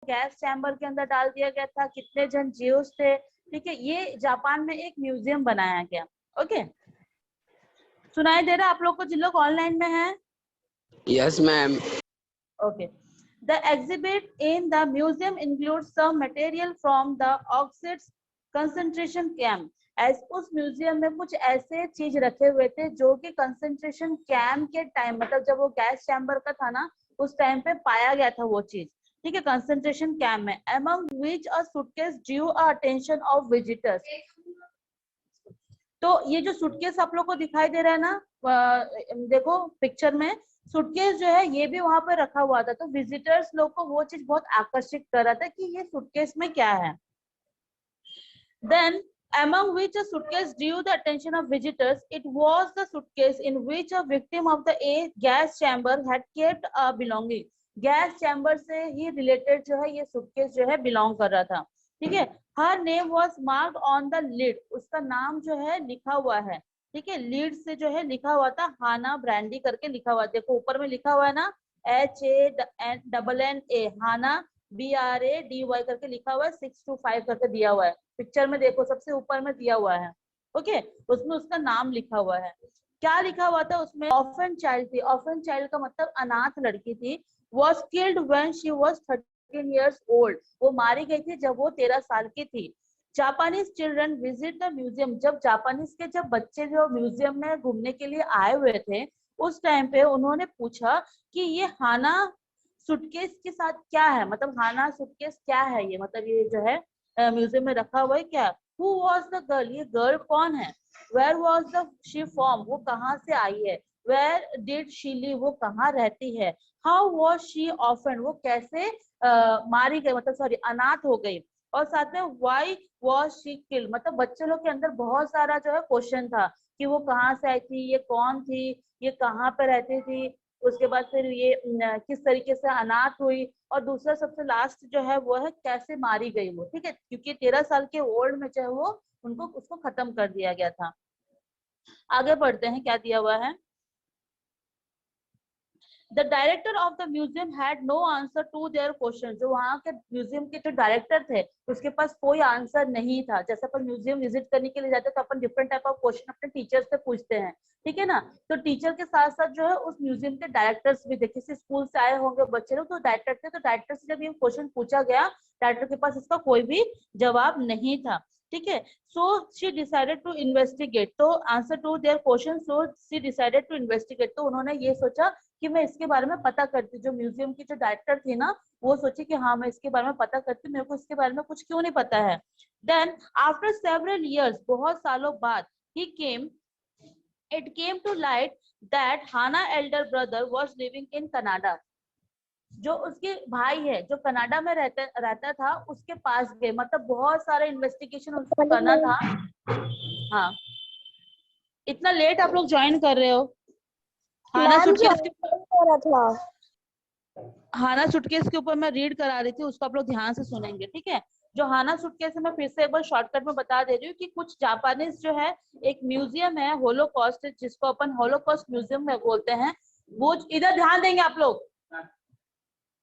Gas chamber के अंदर डाल दिया गया था, कितने जन जीव्स थे, ठीक है। ये जापान में एक म्यूजियम बनाया गया। ओके, सुनाई दे रहा है आप लोग को जिन लोग ऑनलाइन में हैं? Yes ma'am. Okay. The exhibit in the museum includes some material from the Auschwitz concentration camp. उस म्यूजियम में कुछ ऐसे चीज रखे हुए थे जो कि कंसंट्रेशन कैंप के टाइम, मतलब जब वो गैस चैम्बर का था ना, उस टाइम पे पाया गया था वो चीज, ठीक है, कंसंट्रेशन कैंप में। Among which a suitcase drew attention of visitors. तो ये जो सूटकेस आप लोग को दिखाई दे रहा है ना, देखो पिक्चर में, सूटकेस जो है ये भी वहां पर रखा हुआ था। तो विजिटर्स लोग को वो चीज बहुत आकर्षित कर रहा था कि ये सूटकेस में क्या है। Then, among which a suitcase drew the attention of visitors, it was the suitcase in which a victim of the gas chamber had kept a belonging. Gas chamber से ही रिलेटेड जो है ये सूटकेस जो है belong कर रहा था, ठीक है। Her name was marked on the lid, उसका नाम जो है लिखा हुआ है, ठीक है। लीड से जो है लिखा हुआ था हाना ब्रांडी करके लिखा हुआ, देखो ऊपर में लिखा हुआ है ना, HANNA, हाना BRADY करके लिखा हुआ है, 625 करके दिया हुआ है पिक्चर में, देखो सबसे ऊपर में दिया हुआ है। ओके, उसमें उसका नाम लिखा हुआ है। क्या लिखा हुआ था उसमें? ऑर्फन चाइल्ड थी। ऑर्फन चाइल्ड का मतलब अनाथ लड़की थी। was killed when she was 13 years old. वो मारी गई थी जब वो 13 साल की थी। Japanese children visit the museum, जब जापानीज के जब बच्चे जो म्यूजियम में घूमने के लिए आए हुए थे, उस टाइम पे उन्होंने पूछा कि ये हाना सूटकेस के साथ क्या है, मतलब हाना सूटकेस क्या है ये, मतलब ये जो है म्यूजियम में रखा हुआ है क्या। हु वॉज द गर्ल, ये गर्ल कौन है। Where was the she from, वो कहाँ से आई है। वेयर डिड शी लिव, वो कहाँ रहती है। हाउ वॉज शी ऑफन, वो कैसे मारी गई, मतलब सॉरी अनाथ हो गई। और साथ में व्हाई वॉज शी किल्ड, मतलब बच्चे लोग के अंदर बहुत सारा जो है क्वेश्चन था कि वो कहाँ से आई थी, ये कौन थी, ये कहाँ पे रहती थी, उसके बाद फिर ये किस तरीके से अनाथ हुई, और दूसरा सबसे लास्ट जो है वो है कैसे मारी गई वो, ठीक है, क्योंकि 13 साल के ओल्ड में जो है वो उनको उसको खत्म कर दिया गया था। आगे बढ़ते हैं, क्या दिया हुआ है। The director of the museum had no answer to their question. जो वहाँ के म्यूजियम के जो डायरेक्टर थे उसके पास कोई आंसर नहीं था। जैसे अपन म्यूजियम विजिट करने के लिए जाते हैं तो अपन डिफरेंट टाइप ऑफ क्वेश्चन अपने टीचर से पूछते हैं, ठीक है ना। तो टीचर के साथ साथ जो है उस म्यूजियम के डायरेक्टर्स भी थे, किसी स्कूल से आए होंगे बच्चे लोग, तो डायरेक्टर थे, तो डायरेक्टर से जब ये क्वेश्चन पूछा गया, डायरेक्टर के पास इसका कोई भी जवाब नहीं था, ठीक है। So she decided to investigate, to answer to their question, so she decided to investigate, तो उन्होंने ये सोचा कि मैं इसके बारे में पता करती। जो म्यूजियम की जो डायरेक्टर थी ना, वो सोची कि हाँ मैं इसके बारे में पता करती, मेरे को इसके बारे में कुछ क्यों नहीं पता है। देन आफ्टर सेवरल इयर्स, बहुत सालों बाद, it came to light that Hannah elder brother was living in Canada. जो उसके भाई है जो कनाडा में रहता था उसके पास गए, मतलब बहुत सारा इन्वेस्टिगेशन उसको करना था। हाँ, इतना लेट आप लोग ज्वाइन कर रहे हो। हाना सूटकेस के ऊपर मैं रीड करा रही थी, उसको आप लोग ध्यान से सुनेंगे, ठीक है। जो हाना सूटकेस है मैं फिर से एक बार शॉर्टकट में बता दे रही हूँ कि कुछ जापानीज जो है एक म्यूजियम है होलोकॉस्ट, जिसको अपन होलोकॉस्ट म्यूजियम में बोलते हैं। वो इधर ध्यान देंगे आप लोग।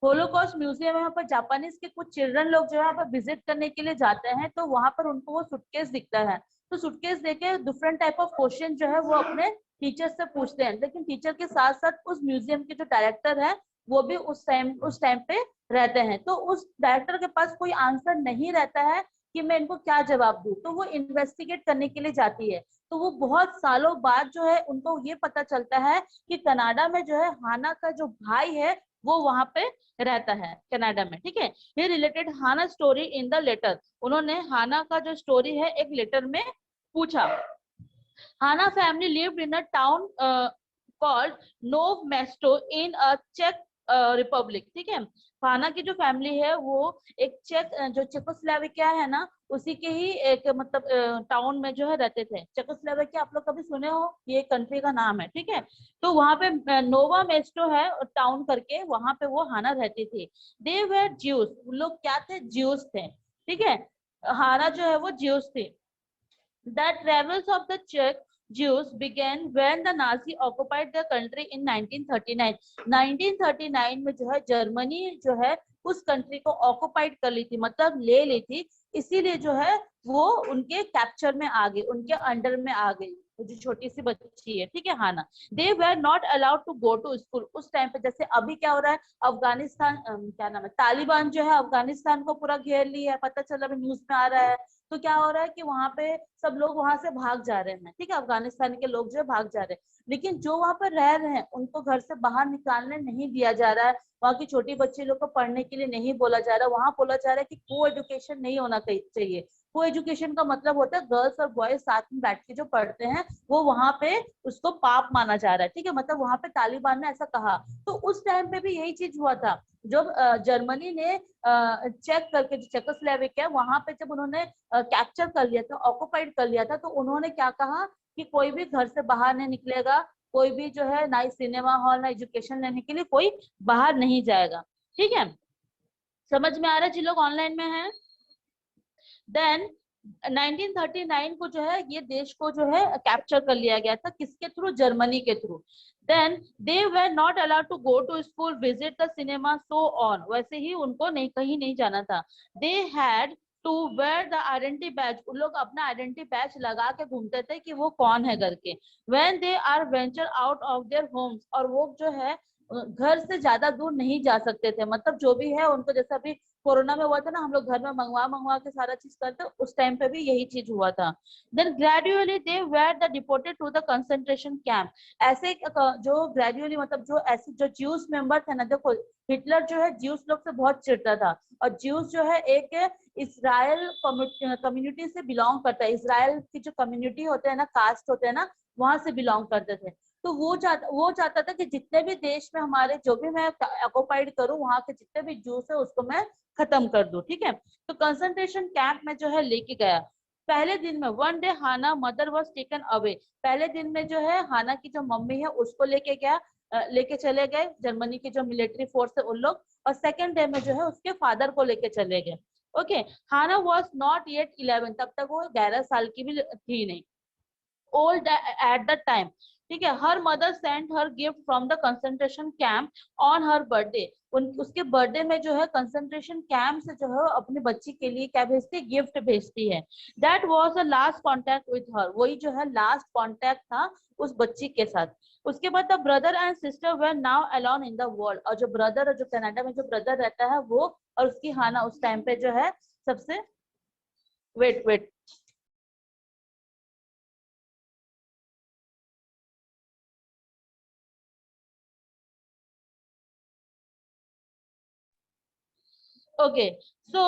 होलोकॉस्ट म्यूजियम है, वहाँ पर जापानीज के कुछ चिल्ड्रन लोग जो है वहाँ पर विजिट करने के लिए जाते हैं, तो वहां पर उनको वो सूटकेस दिखता है। तो सूटकेस देके डिफरेंट टाइप ऑफ क्वेश्चन जो है वो अपने टीचर से पूछते हैं, लेकिन टीचर के साथ साथ उस म्यूजियम के जो डायरेक्टर है वो भी उस टाइम पे रहते हैं। तो उस डायरेक्टर के पास कोई आंसर नहीं रहता है कि मैं इनको क्या जवाब दूं, तो वो इन्वेस्टिगेट करने के लिए जाती है। तो वो बहुत सालों बाद जो है उनको ये पता चलता है कि कनाडा में जो है हाना का जो भाई है वो वहां पे रहता है कनाडा में, ठीक है। ये related Hana story in the letter, उन्होंने हाना का जो स्टोरी है एक लेटर में पूछा। Hana family lived in a town called Nove Mesto in a चेक रिपब्लिक, ठीक है। हाना की जो फैमिली है वो एक चेक जो चेकोस्लोवाकिया है ना, उसी के ही एक मतलब टाउन में जो है रहते थे। चेकोस्लोवाकिया आप लोग कभी सुने हो, ये कंट्री का नाम है, ठीक है। तो वहां पे नोवा मेस्टो है टाउन करके, वहां पे वो हाना रहती थी। दे वर ज्यूस, लोग क्या थे, ज्यूस थे, ठीक है। हाना जो है वो ज्यूस थी। The travels of the Czech Jews began when the Nazi occupied the country in 1939. 1939 में जो है जर्मनी जो है उस कंट्री को ऑक्युपाइड कर ली थी, मतलब ले ली थी, इसीलिए जो है वो उनके कैप्चर में आ गई, उनके अंडर में आ गई, जो छोटी सी बच्ची है, ठीक है, Hana. They were not allowed to go to school. उस टाइम पे जैसे अभी क्या हो रहा है, अफगानिस्तान क्या नाम है, तालिबान जो है अफगानिस्तान को पूरा घेर लिया है, पता चला, न्यूज में आ रहा है। तो क्या हो रहा है कि वहां पे सब लोग वहां से भाग जा रहे हैं, ठीक है, अफगानिस्तान के लोग जो है भाग जा रहे हैं, लेकिन जो वहां पर रह रहे हैं उनको घर से बाहर निकालने नहीं दिया जा रहा है, वहाँ की छोटी बच्ची लोग को पढ़ने के लिए नहीं बोला जा रहा, वहां बोला जा रहा है कि को एजुकेशन नहीं होना चाहिए। को एजुकेशन का मतलब होता है गर्ल्स और बॉयज साथ में बैठ के जो पढ़ते हैं, वो वहां पे उसको पाप माना जा रहा है, ठीक है, मतलब वहां पे तालिबान ने ऐसा कहा। तो उस टाइम पे भी यही चीज हुआ था, जब जर्मनी ने चेक करके, जो चेकोस्लोवाकिया है वहां पे जब उन्होंने कैप्चर कर लिया था, ऑक्युपाइड कर लिया था, तो उन्होंने क्या कहा कि कोई भी घर से बाहर नहीं निकलेगा, कोई भी जो है ना सिनेमा हॉल ना एजुकेशन लेने के लिए कोई बाहर नहीं जाएगा, ठीक है। समझ में आ रहा है जिन लोग ऑनलाइन में हैं। देन 1939 को जो है ये देश को जो है कैप्चर कर लिया गया था, किसके थ्रू, जर्मनी के through. Then they were not allowed to go to school, visit the cinema, so on, वैसे ही उनको नहीं, कहीं नहीं जाना था। They had to wear the identity badge, उन लोग अपना आइडेंटिटी बैज लगा के घूमते थे कि वो कौन है करके। When they are venture out of their homes, और वो जो है घर से ज्यादा दूर नहीं जा सकते थे, मतलब जो भी है उनको, जैसे अभी कोरोना में हुआ था ना, हम लोग घर में मंगवा मंगवा के सारा चीज करते, उस टाइम पे भी यही चीज हुआ था। Then gradually they were the deported to the concentration camp, ऐसे जो ग्रेजुअली मतलब जो ऐसे जो ज्यूस मेंबर थे ना, देखो हिटलर जो है ज्यूस लोग से बहुत चिढ़ता था, और ज्यूस जो है एक इसराइल कम्युनिटी से बिलोंग करता है, इसराइल की जो कम्युनिटी होते हैं ना, कास्ट होते हैं ना, वहां से बिलोंग करते थे। तो वो चाहता था कि जितने भी देश में हमारे, जो भी मैं ऑक्युपाइड करूं, वहां के जितने भी ज्यूस है उसको मैं खत्म कर दूं, ठीक है। तो कंसंट्रेशन कैंप में जो है लेके गया। पहले दिन में one day Hana mother was taken away, पहले दिन में जो है हाना की जो मम्मी है उसको लेके गया, लेके चले गए जर्मनी की जो मिलिट्री फोर्स है उन लोग, और सेकेंड डे में जो है उसके फादर को लेके चले गए। Okay, Hana was not yet 11, तब तक वो 11 साल की भी थी नहीं, ओल्ड एट द टाइम, ठीक है। Her mother sent her gift from the concentration camp on her birthday, उसके बर्थडे में जो है कंसंट्रेशन कैंप से जो है अपनी बच्ची के लिए क्या भेजती है, गिफ्ट भेजती है। That was the last contact with her, वही जो है लास्ट कांटेक्ट था उस बच्ची के साथ। उसके बाद the brother and sister were now alone in the world, और जो ब्रदर, जो कनाडा में जो ब्रदर रहता है वो, और उसकी हाना उस टाइम पे जो है सबसे, wait wait, okay, so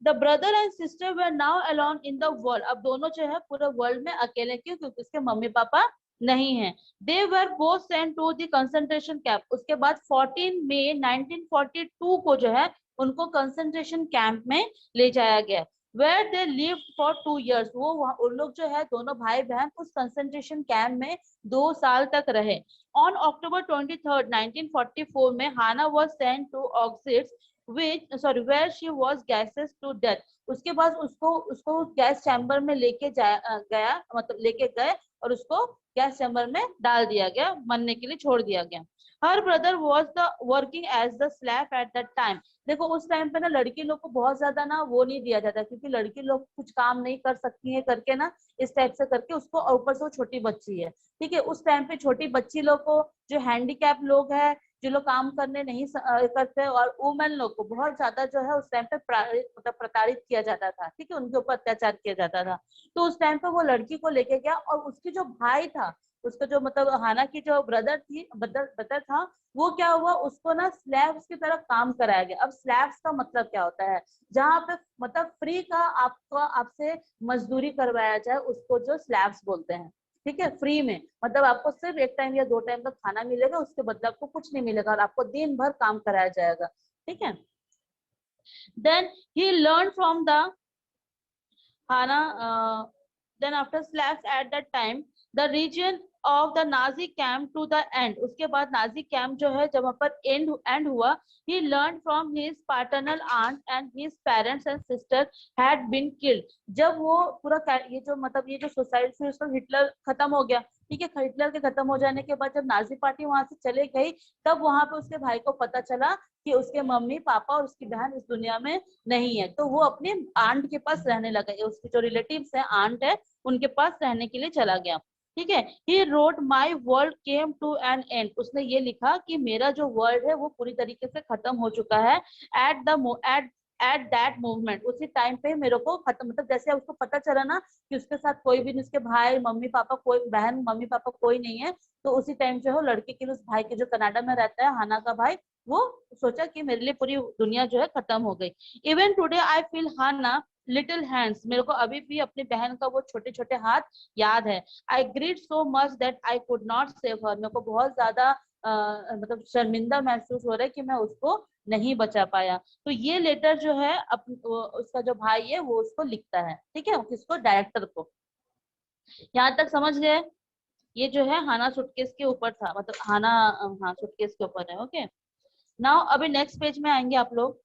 the brother and sister were now alone in the world, अब दोनों जो है पूरे वर्ल्ड में अकेले, क्यों, क्योंकि उसके मम्मी पापा नहीं है। They were both sent to the concentration camp, उसके बाद 14 मई 1942 को जो है उनको कंसंट्रेशन कैंप में ले जाया गया, where they live for 2 years, वो उन लोग जो है दोनों भाई बहन उस कंसंट्रेशन कैंप में 2 साल तक रहे। ऑन अक्टूबर 23 1944 में Hana was sent to Auschwitz where she was gases to death, उसके बाद उसको उसको गैस चैम्बर में लेके गया, मतलब लेके गए और उसको गैस चैम्बर में डाल दिया गया, मरने के लिए छोड़ दिया गया। हर brother was the working as the slave at that time, देखो उस टाइम पे ना लड़की लोग को बहुत ज्यादा ना वो नहीं दिया जाता, क्योंकि लड़की लोग कुछ काम नहीं कर सकती है करके ना, इस टाइप से करके उसको, और ऊपर से वो छोटी बच्ची है, ठीक है, उस टाइम पे छोटी बच्ची लोग को, जो हैंडीकैप लोग है, जो लोग काम करने नहीं करते, और वुमेन लोग को बहुत ज्यादा जो है उस टाइम पे मतलब प्रताड़ित किया जाता था, ठीक है, उनके ऊपर अत्याचार किया जाता था। तो उस टाइम पे वो लड़की को लेके गया, और उसकी जो भाई था, उसका जो मतलब हाना की जो ब्रदर था, वो क्या हुआ, उसको ना स्लैब्स की तरह काम कराया गया। अब स्लैब्स का मतलब क्या होता है, जहाँ पे मतलब फ्री का आपको, आपसे मजदूरी करवाया जाए, उसको जो स्लैब्स बोलते हैं, ठीक है, फ्री में, मतलब आपको सिर्फ एक टाइम या 2 टाइम का खाना मिलेगा, उसके बदले आपको कुछ नहीं मिलेगा, और आपको दिन भर काम कराया जाएगा, ठीक है। Then he learn from the Hana, then after slaves at that time, the region of the Nazi camp to the end, उसके बाद नाजी कैंप जो है जब वहाँ पर एंड हुआ, he learned from his paternal aunt and his parents and sister had been killed. जब वो पूरा ये जो मतलब ये जो सुसाइड फिर उसका हिटलर खत्म हो गया, ठीक है, हिटलर के खत्म हो जाने के बाद जब नाजी पार्टी वहां से चले गई, तब वहां पे उसके भाई को पता चला कि उसके मम्मी पापा और उसकी बहन इस दुनिया में नहीं है, तो वो अपने आंट के पास रहने लगा, उसके जो रिलेटिव्स है आंट है उनके पास रहने के लिए चला गया, ठीक है। He wrote my world came to an end, उसने ये लिखा कि मेरा जो वर्ल्ड है वो पूरी तरीके से खत्म हो चुका है। एट दैट मूवमेंट, उसी टाइम पे मेरे को खत्म, मतलब जैसे उसको पता चला ना कि उसके साथ कोई भी नहीं, उसके भाई मम्मी पापा कोई, बहन मम्मी पापा कोई नहीं है, तो उसी टाइम जो है लड़के के लिए उस भाई के जो कनाडा में रहता है हाना का भाई, वो सोचा कि मेरे लिए पूरी दुनिया जो है खत्म हो गई। Even today I feel Hana little hands, मेरे को अभी भी अपनी बहन का वो छोटे छोटे हाथ याद है। I grieved so much that I could not save her, मेरे को बहुत ज्यादा मतलब शर्मिंदा महसूस हो रहा है कि मैं उसको नहीं बचा पाया। तो ये लेटर जो है उसका जो भाई है वो उसको लिखता है, ठीक है, किसको, डायरेक्टर को। यहाँ तक समझ गए? ये जो है हाना सूटकेस के ऊपर था, मतलब हाना, हाँ सूटकेस के ऊपर है। ओके, नाउ अभी नेक्स्ट पेज में आएंगे आप लोग।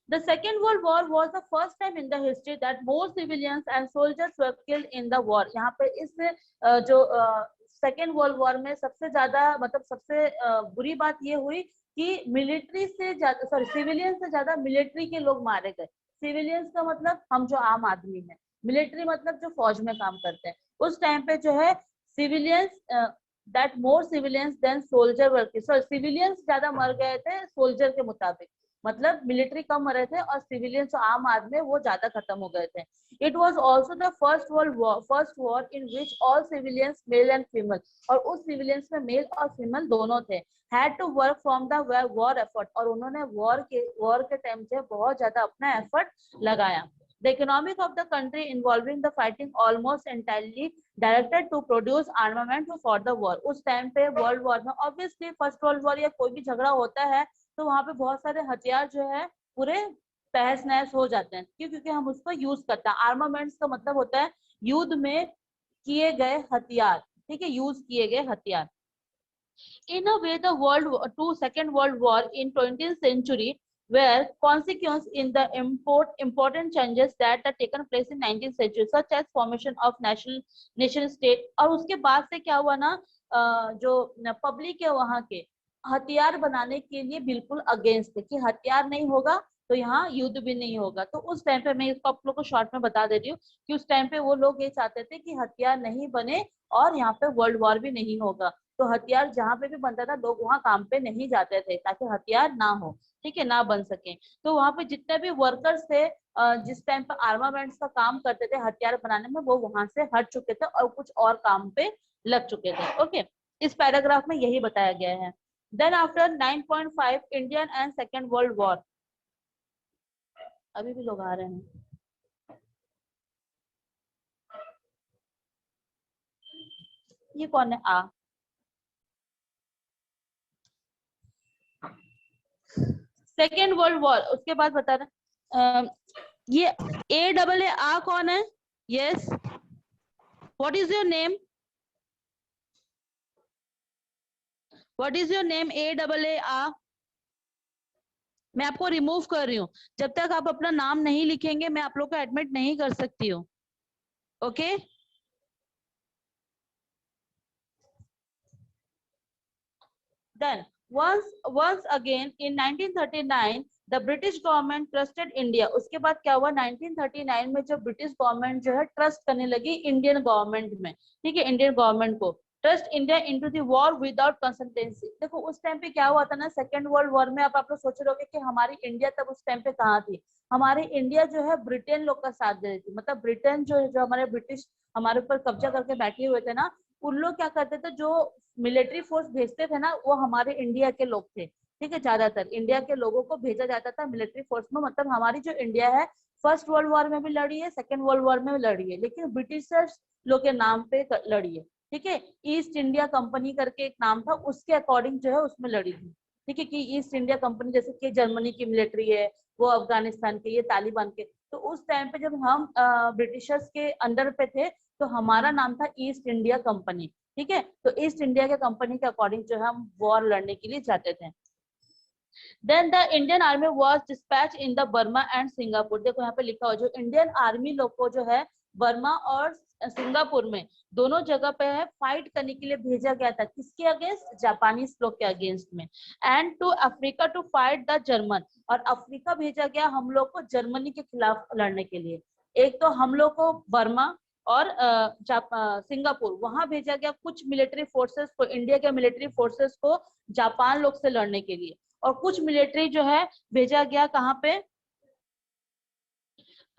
The Second World War was the first time in the history that more civilians and soldiers were killed in the war. यहाँ पे इस जो सेकेंड वर्ल्ड वॉर में सबसे ज्यादा, मतलब सबसे बुरी बात ये हुई कि मिलिट्री से ज्यादा, सॉरी सिविलियन से ज्यादा मिलिट्री के लोग मारे गए। सिविलियंस का मतलब हम जो आम आदमी हैं, मिलिट्री मतलब जो फौज में काम करते हैं। उस टाइम पे जो है civilians, that more civilians than soldier were, sorry civilians ज्यादा मर गए थे सोल्जर के मुताबिक, मतलब मिलिट्री कम मरे थे और सिविलियन जो आम आदमी वो ज्यादा खत्म हो गए थे। It was also the first war in which all civilians male and female, और उस सिविलियंस में मेल और फीमेल दोनों थे, had to work from the war effort, और उन्होंने वॉर के टाइम से बहुत ज्यादा अपना एफर्ट लगाया। The economic of the country involving the fighting almost entirely directed to produce armament for the war. उस टाइम पे वर्ल्ड वॉर में ऑब्वियसली फर्स्ट वर्ल्ड वॉर या कोई भी झगड़ा होता है तो वहां पे बहुत सारे हथियार जो है पूरे तहस नहस हो जाते हैं, क्यों? क्योंकि हम उसको यूज करते हैं। आर्मामेंट्स का मतलब होता है युद्ध में किए गए हथियार, ठीक है, यूज किए गए हथियार। In a way, the Second World War in 20th century were consequence in the important changes that had taken place in 19th century, such as formation of nation state। और उसके बाद से क्या हुआ ना, जो पब्लिक है वहाँ के हथियार बनाने के लिए बिल्कुल अगेंस्ट थे कि हथियार नहीं होगा तो यहाँ युद्ध भी नहीं होगा। तो उस टाइम पे मैं इसको आप लोग को शॉर्ट में बता दे रही हूँ कि उस टाइम पे वो लोग ये चाहते थे कि हथियार नहीं बने और यहाँ पे वर्ल्ड वॉर भी नहीं होगा। तो हथियार जहाँ पे भी बनता था लोग वहां काम पे नहीं जाते थे ताकि हथियार ना हो, ठीक है, ना बन सके। तो वहां पे जितने भी वर्कर्स थे जिस टाइम पे आर्मामेंट्स का काम करते थे हथियार बनाने में, वो वहां से हट चुके थे और कुछ और काम पे लग चुके थे। ओके, इस पैराग्राफ में यही बताया गया है। Then after 9.5 Indian and second world war, अभी भी लोग आ रहे हैं। ये कौन है? सेकेंड वर्ल्ड वॉर, उसके बाद बता रहे ये A कौन है? Yes, what is your name? What is your name? A मैं आपको रिमूव कर रही हूँ, जब तक आप अपना नाम नहीं लिखेंगे मैं आप लोग को एडमिट नहीं कर सकती हूँ। Okay, then once again in 1939 the British government trusted India. उसके बाद क्या हुआ, 1939 में जो ब्रिटिश गवर्नमेंट जो है ट्रस्ट करने लगी इंडियन गवर्नमेंट में, ठीक है, इंडियन गवर्नमेंट को, trust India into the war without consultancy. देखो उस टाइम पे क्या हुआ था ना, सेकेंड वर्ल्ड वॉर में, अब आप लोग सोच रहे होगे कि हमारी इंडिया तब उस टाइम पे कहाँ थी। हमारी इंडिया जो है ब्रिटेन लोग का साथ दे रही थी, मतलब ब्रिटेन जो हमारे ब्रिटिश हमारे ऊपर कब्जा करके बैठे हुए थे ना, उन लोग क्या करते थे, जो मिलिट्री फोर्स भेजते थे ना वो हमारे इंडिया के लोग थे, ठीक है, ज्यादातर इंडिया के लोगों को भेजा जाता था मिलिट्री फोर्स में। मतलब हमारी जो इंडिया है फर्स्ट वर्ल्ड वॉर में भी लड़ी है, सेकेंड वर्ल्ड वॉर में भी लड़ी है, लेकिन ब्रिटिशर्स लोग के नाम पे लड़ी है, ठीक है। ईस्ट इंडिया कंपनी करके एक नाम था, उसके अकॉर्डिंग जो है उसमें लड़ी थी, ठीक है, कि ईस्ट इंडिया कंपनी जैसे कि जर्मनी की मिलिट्री है, वो अफगानिस्तान के, ये तालिबान के। तो उस टाइम पे जब हम ब्रिटिशर्स के अंडर पे थे तो हमारा नाम था ईस्ट इंडिया कंपनी, ठीक है। तो ईस्ट इंडिया के कंपनी के अकॉर्डिंग जो है हम वॉर लड़ने के लिए जाते थे। Then the Indian army was dispatch in the Burma and Singapore. देखो यहाँ पे लिखा हुआ जो इंडियन आर्मी लोग को जो है बर्मा और सिंगापुर में दोनों जगह पे है फाइट करने के लिए भेजा गया था। किसके अगेंस्ट? जापानीज लोग के अगेंस्ट में। And to Africa to fight the German, और अफ्रीका भेजा गया हम लोग को जर्मनी के खिलाफ लड़ने के लिए। एक तो हम लोग को बर्मा और सिंगापुर वहां भेजा गया कुछ मिलिट्री फोर्सेस को, इंडिया के मिलिट्री फोर्सेस को जापान लोग से लड़ने के लिए, और कुछ मिलिट्री जो है भेजा गया कहाँ पे?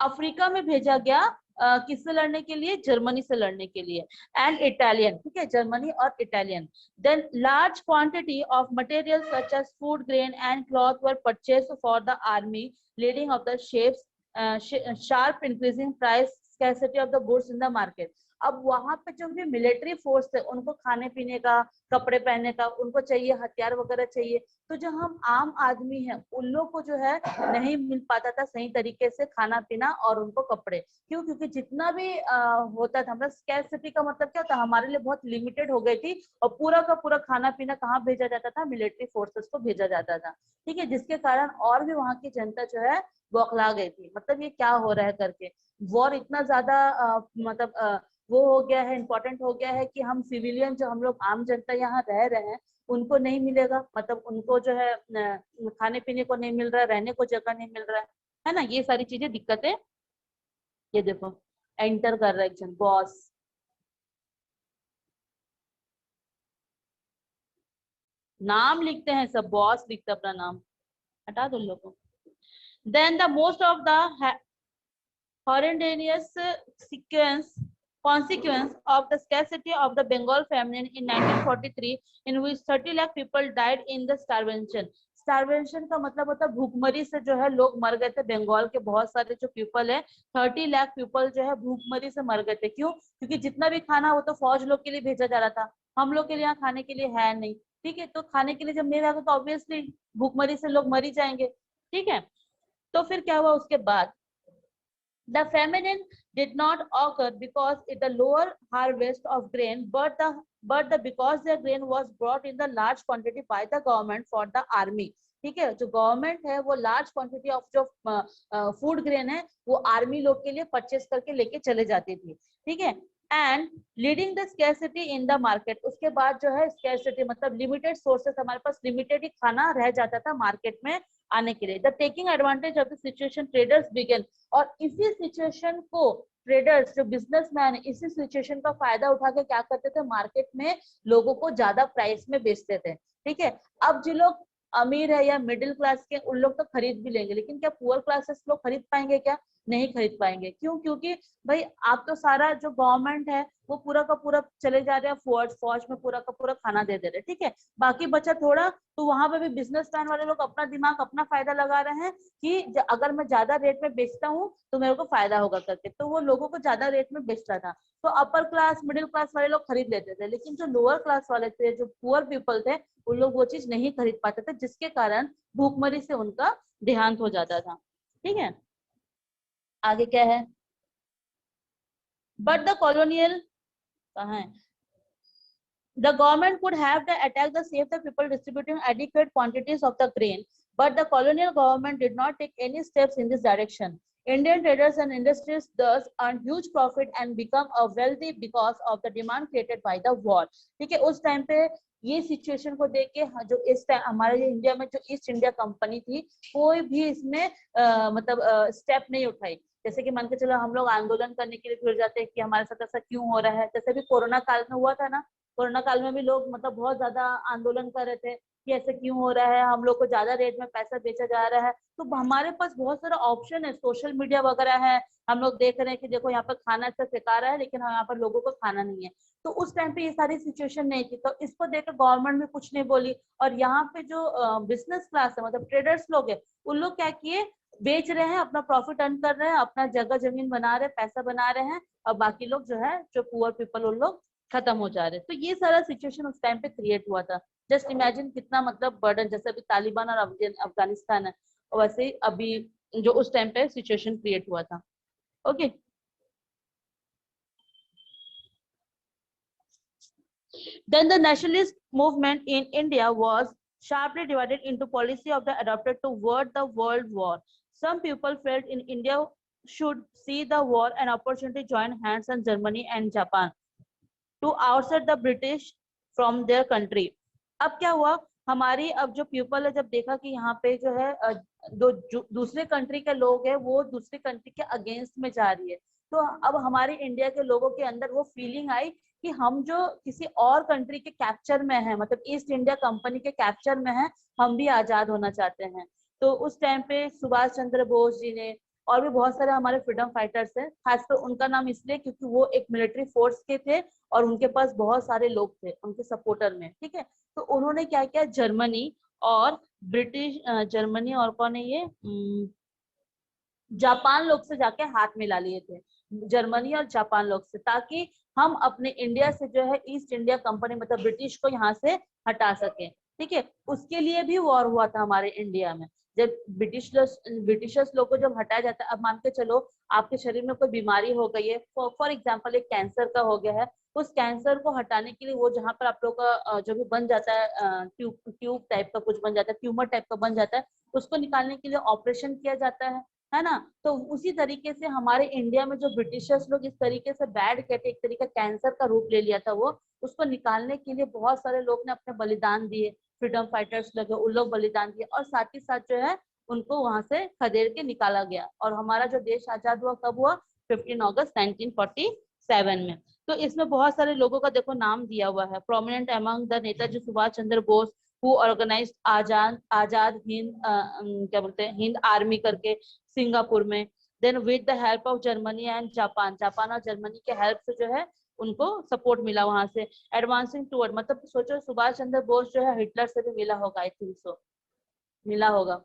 अफ्रीका में भेजा गया किससे लड़ने के लिए? जर्मनी से लड़ने के लिए। एंड इटालियन, ठीक है, जर्मनी और Italian. Then large quantity of material such as food, grain and cloth were purchased for the army, leading of the shapes sharp increasing price scarcity of the goods in the market. अब वहां पे जो भी military force है उनको खाने पीने का, कपड़े पहनने का उनको चाहिए, हथियार वगैरह चाहिए। तो जो हम आम आदमी हैं उन लोग को जो है नहीं मिल पाता था सही तरीके से खाना पीना और उनको कपड़े। क्यों? क्योंकि जितना भी होता था, मतलब स्कैर्सिटी का मतलब क्या होता है, हमारे लिए बहुत लिमिटेड हो गई थी, और पूरा का पूरा खाना पीना कहाँ भेजा जाता था? मिलिट्री फोर्सेस को भेजा जाता था, ठीक है। जिसके कारण और भी वहां की जनता जो है बौखला गई थी, मतलब ये क्या हो रहा है करके। वॉर इतना ज्यादा मतलब वो हो गया है, इम्पोर्टेंट हो गया है कि हम सिविलियन जो हम लोग आम जनता यहाँ रह रहे हैं उनको नहीं मिलेगा, मतलब उनको जो है खाने पीने को नहीं मिल रहा है, रहने को जगह नहीं मिल रहा है ना। ये सारी चीजें दिक्कतें। ये देखो एंटर कर रहा है एक जन, बॉस, नाम लिखते हैं सब, बॉस लिखते अपना नाम, हटा दो लोगों को। Then the most of the horrendous consequence of the scarcity of the Bengal famine in 1943, in which 30 lakh people died in the starvation. Starvation का मतलब होता है भूखमरी से जो है लोग मर गए थे। बंगाल के बहुत सारे जो पीपल है, 30 लाख पीपल जो है भूखमरी से मर गए थे। क्यों? क्योंकि जितना भी खाना वो तो फौज लोग के लिए भेजा जा रहा था, हम लोग के लिए यहाँ खाने के लिए है नहीं, ठीक है। तो खाने के लिए जब नहीं रहेगा तो ऑब्वियसली भूखमरी से लोग मर ही जाएंगे, ठीक है। तो फिर क्या हुआ उसके बाद? The famine did not occur because it the lower harvest of grain, but the because the grain was brought in the large quantity by the government for the army. ठीक है, जो गवर्नमेंट है वो लार्ज क्वांटिटी ऑफ जो food grain है वो army लोग के लिए परचेस करके लेके चले जाती थी, ठीक है। And leading the scarcity in the market, उसके बाद जो है स्कैर्सिटी मतलब लिमिटेड सोर्सेस, हमारे पास लिमिटेड ही खाना रह जाता था मार्केट में आने के लिए। The taking advantage of the situation traders began, और इसी सिचुएशन को ट्रेडर्स जो बिजनेसमैन इसी सिचुएशन का फायदा उठा के क्या करते थे? मार्केट में लोगों को ज्यादा प्राइस में बेचते थे, ठीक है। अब जो लोग अमीर है या मिडिल क्लास के उन लोग तो खरीद भी लेंगे, लेकिन क्या पुअर क्लासेस लोग खरीद पाएंगे? क्या नहीं खरीद पाएंगे। क्यों? क्योंकि भाई आप तो सारा जो गवर्नमेंट है वो पूरा का पूरा चले जा रहे हैं फौज में पूरा का पूरा खाना दे दे रहे, ठीक है। बाकी बचा थोड़ा, तो वहां पे भी बिजनेसमैन वाले लोग अपना दिमाग अपना फायदा लगा रहे हैं कि अगर मैं ज्यादा रेट में बेचता हूँ तो मेरे को फायदा होगा करके, तो वो लोगों को ज्यादा रेट में बेचता था। तो अपर क्लास मिडिल क्लास वाले लोग खरीद लेते थे, लेकिन जो लोअर क्लास वाले थे, जो पुअर पीपल थे, उन लोग वो चीज नहीं खरीद पाते थे, जिसके कारण भूखमरी से उनका देहांत हो जाता था, ठीक है। आगे क्या है? बट द कॉलोनियल कहाँ है? The government could have attacked the save the people distributing adequate quantities of the grain, but the colonial government did not take any steps in this direction. Indian traders and industries thus earned huge profit and become a wealthy because of the demand created by the war. ठीक है, उस time पे ये situation को देख के जो इस टाइम हमारे इंडिया में जो ईस्ट इंडिया कंपनी थी, कोई भी इसमें मतलब स्टेप नहीं उठाई। जैसे कि मान के चलो हम लोग आंदोलन करने के लिए फिर जाते हैं कि हमारे साथ ऐसा क्यों हो रहा है। जैसे भी कोरोना काल में हुआ था ना, कोरोना काल में भी लोग मतलब बहुत ज्यादा आंदोलन कर रहे थे कि ऐसे क्यों हो रहा है, हम लोग को ज्यादा रेट में पैसा बेचा जा रहा है। तो हमारे पास बहुत सारा ऑप्शन है, सोशल मीडिया वगैरह है, हम लोग देख रहे हैं कि देखो यहाँ पर खाना ऐसा फेंका रहा है लेकिन यहाँ पर लोगों को खाना नहीं है। तो उस टाइम पे ये सारी सिचुएशन नहीं थी, तो इसको देखकर गवर्नमेंट भी कुछ नहीं बोली। और यहाँ पे जो बिजनेस क्लास है, मतलब ट्रेडर्स लोग है, उन लोग क्या किए? बेच रहे हैं, अपना प्रॉफिट अर्न कर रहे हैं, अपना जगह जमीन बना रहे हैं, पैसा बना रहे हैं, और बाकी लोग जो है जो पुअर पीपल उन लोग खत्म हो जा रहे। तो ये सारा सिचुएशन उस टाइम पे क्रिएट हुआ था। जस्ट इमेजिन कितना मतलब बर्डन, जैसे अभी तालिबान और अफगानिस्तान है, और वैसे ही अभी जो उस टाइम पे सिचुएशन क्रिएट हुआ था। Okay Then the nationalist movement in India was sharply divided into policy of the adopted toward the World War. Some people felt in India should see the war an opportunity to join hands on Germany and Japan to ousted the British from their country. अब क्या हुआ, हमारी अब जो people है जब देखा कि यहाँ पे जो है दूसरे कंट्री के लोग हैं वो दूसरे कंट्री के अगेंस्ट में जा रही है, तो अब हमारे इंडिया के लोगों के अंदर वो फीलिंग आई कि हम जो किसी और कंट्री के कैप्चर में है, मतलब ईस्ट इंडिया कंपनी के कैप्चर में है, हम भी आजाद होना चाहते हैं। तो उस टाइम पे सुभाष चंद्र बोस जी ने और भी बहुत सारे हमारे फ्रीडम फाइटर्स हैं, खासकर उनका नाम इसलिए क्योंकि वो एक मिलिट्री फोर्स के थे और उनके पास बहुत सारे लोग थे उनके सपोर्टर में, ठीक है। तो उन्होंने क्या किया, जर्मनी और ब्रिटिश, जर्मनी और कौन है ये, जापान लोग से जाके हाथ मिला लिए थे, जर्मनी और जापान लोग से, ताकि हम अपने इंडिया से जो है ईस्ट इंडिया कंपनी मतलब ब्रिटिश को यहाँ से हटा सके, ठीक है। उसके लिए भी वॉर हुआ था हमारे इंडिया में, जब ब्रिटिशर्स लोग को जब हटाया जाता है। अब मान के चलो आपके शरीर में कोई बीमारी हो गई है, फॉर एग्जांपल एक कैंसर का हो गया है, उस कैंसर को हटाने के लिए वो जहाँ पर आप लोग का जो भी बन जाता है ट्यूब टाइप का कुछ बन जाता है, ट्यूमर टाइप का बन जाता है, उसको निकालने के लिए ऑपरेशन किया जाता है ना। तो उसी तरीके से हमारे इंडिया में जो ब्रिटिशर्स लोग इस तरीके से बैठ गए थे, एक तरीके कैंसर का रूप ले लिया था वो, उसको निकालने के लिए बहुत सारे लोग ने अपने बलिदान दिए, फ्रीडम फाइटर्स लगे, उन लोग बलिदान दिए, और साथ ही साथ जो है उनको वहां से खदेड़ के निकाला गया। और हमारा जो देश आजाद हुआ कब हुआ, 15 अगस्त 1947 में। तो इसमें बहुत सारे लोगों का देखो नाम दिया हुआ है, prominent among the Netaji Subhash Chandra Bose who organized Azad Hind क्या बोलते हैं हिंद आर्मी करके सिंगापुर में। Then with the help of Germany and Japan, Japan और जर्मनी के हेल्प से जो है उनको सपोर्ट मिला वहां से। एडवांसिंग टूवर्ड, मतलब सोचो सुभाष चंद्र बोस जो है हिटलर से भी मिला होगा, आई थिंक सो मिला होगा।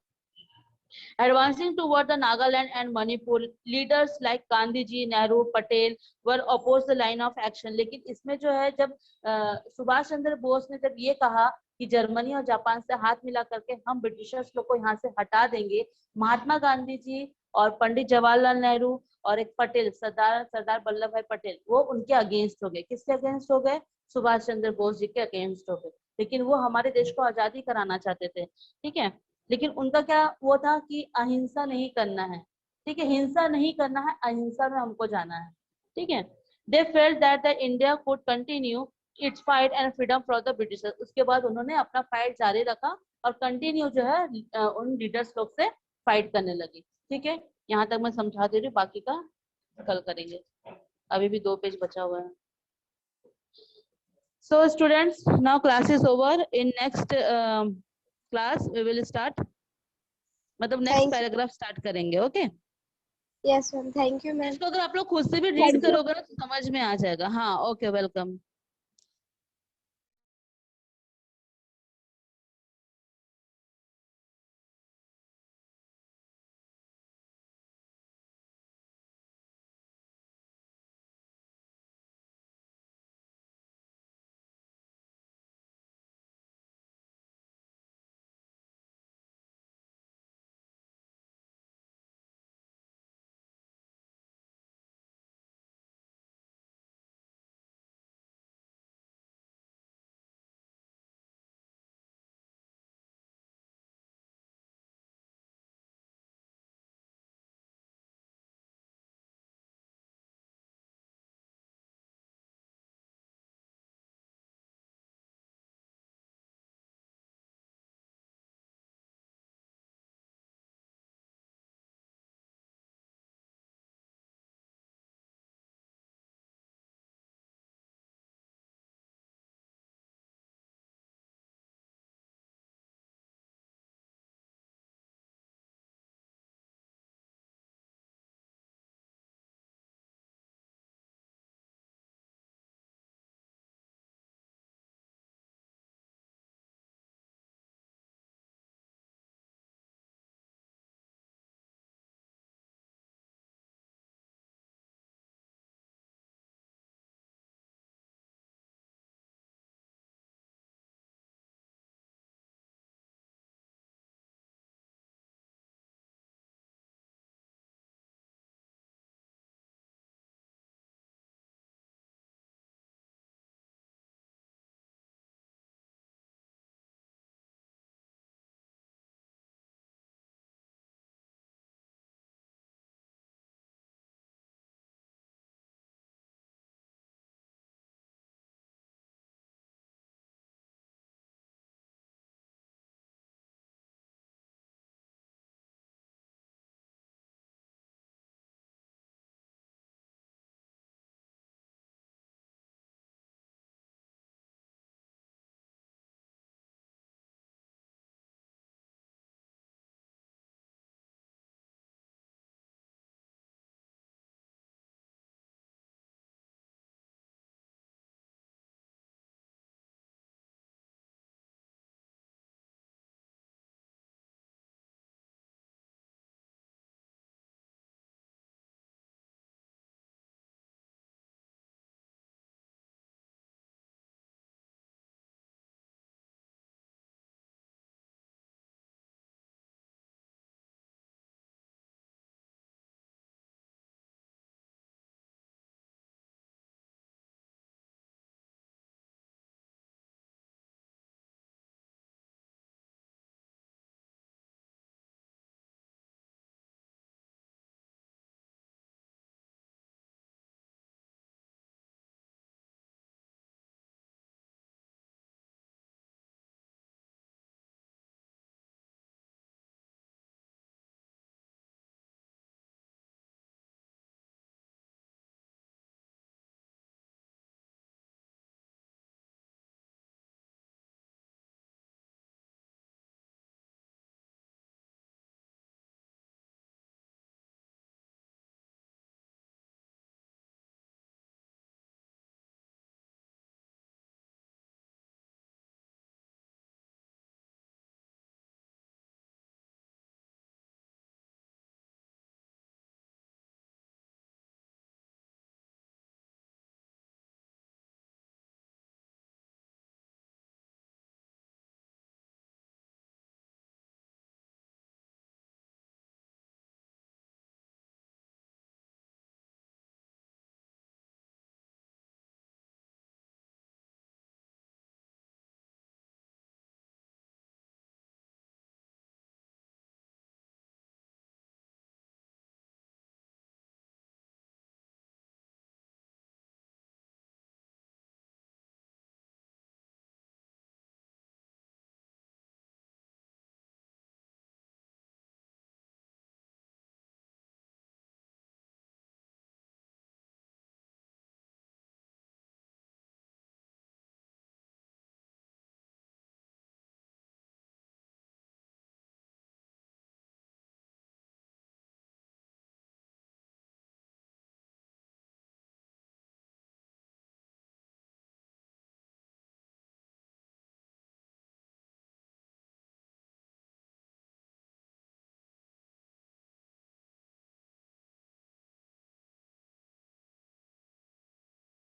Advancing toward the Nagaland and Manipur, leaders like Gandhi ji, Nehru, Patel were opposed the line of action. लेकिन इसमें जो है जब सुभाष चंद्र बोस ने जब ये कहा कि जर्मनी और जापान से हाथ मिला करके हम ब्रिटिशर्स लोग को यहाँ से हटा देंगे, महात्मा गांधी जी और पंडित जवाहरलाल नेहरू और एक पटेल, सरदार वल्लभ भाई पटेल, वो उनके अगेंस्ट हो गए। किसके अगेंस्ट हो गए, सुभाष चंद्र बोस जी के अगेंस्ट हो गए। लेकिन वो हमारे देश को आजादी कराना चाहते थे, ठीक है। लेकिन उनका क्या वो था कि अहिंसा नहीं करना है, ठीक है, हिंसा नहीं करना है, अहिंसा में हमको जाना है, ठीक है। They felt that the India could continue its fight and freedom for the Britishers. उसके बाद उन्होंने अपना फाइट जारी रखा और कंटिन्यू जो है उन लीडर्स लोग से फाइट करने लगी, ठीक है। यहाँ तक मैं समझा दे रही हूँ, बाकी का कल करेंगे, अभी भी 2 पेज बचा हुआ है। So students, now class is over. In next class we will start, मतलब नेक्स्ट पैराग्राफ स्टार्ट करेंगे, okay. Yes ma'am, thank you ma'am. इसको अगर आप लोग खुद से भी रीड करोगे ना तो समझ में आ जाएगा। हाँ ओके, वेलकम।